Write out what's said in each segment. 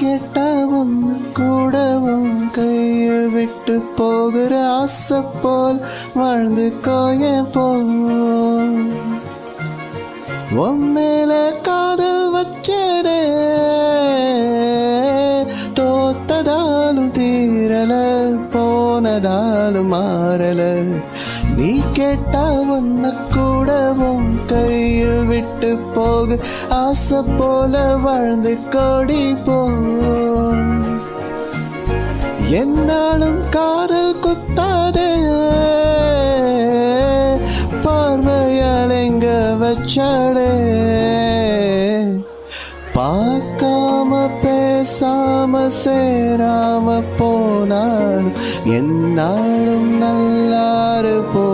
கேட்ட ஒன்று கூடவும் கையில் விட்டு போகிற ஆசை போல் வாழ்ந்து கோய போம் உம்மேல காதல் வச்சேனே தோத்ததாலும் தீரல போனதாலும் மாறல நீ கேட்டா ஒன்ன கூடவும் கையில் விட்டு போக ஆசை போல வாழ்ந்து கோடி போ என்னாலும் காதல் குத்தாதே பார்வையால் எங்க வச்சாடே பார்க்காம பேசாம சேராம போனாலும் என்னாலும் நல்லாரு போ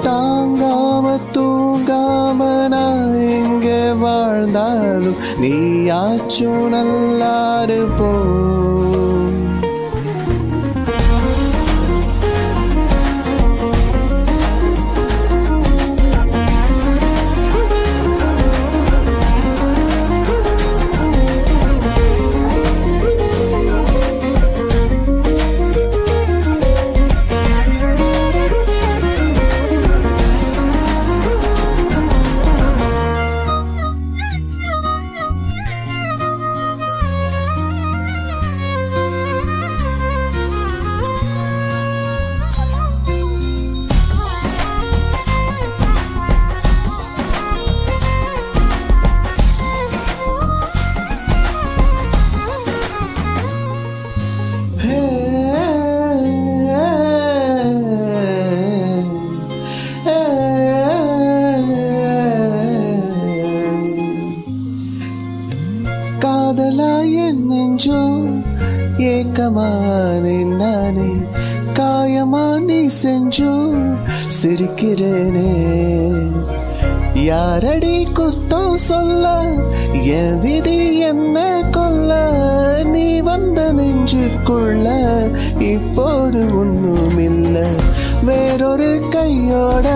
தாங்காம தூங்காம நான் எங்க வாழ்ந்தாலும் நீயாச்சும் நல்லாரு போ காதலா என் நெஞ்சோ ஏக்கமானே நானே காயமா நீ செஞ்சோ சிரிக்கிறேனே யாரடி குத்தம் சொல்ல என் விதி என்ன கொல்ல நீ வந்த நெஞ்சுக்குள்ள இப்போது ஒண்ணுமில்ல வேறொரு கையோட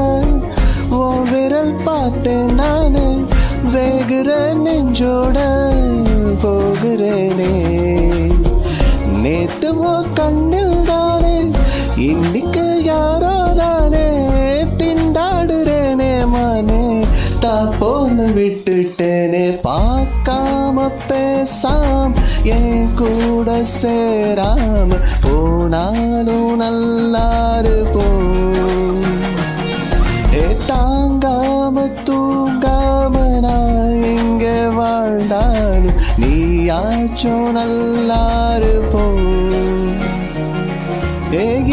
ஓ விரல் பார்த்தேன் நானே வேகுற நெஞ்சோட போகிறேனே நேற்று ஓர் கண்ணில் தானே இன்னைக்கு யாரோ தானே திண்டாடுறேனே மானே போல விட்டுட்டேனே பார்க்காம பேசாம என் கூட சேராம போனாலும் நல்லாரு போ தாங்காம தூங்காம நான் எங்க வாழ்ந்தாலும் நீயாச்சும் நல்லாரு போ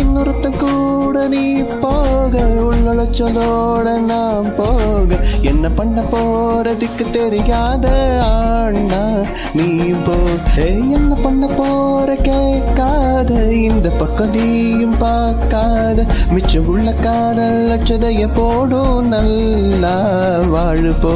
இன்னொருத்த கூட நீ போக உள்ளொச்சலோட நான் போக என்ன பண்ண போறதுக்கு தெரியாத ஆண்ணா நீ போ என்ன பண்ண போற கேட்காத இந்த பக்கம் நீயும் பார்க்காத மிச்சம் உள்ள காதல் லட்சதைய போடும் நல்லா வாழு போ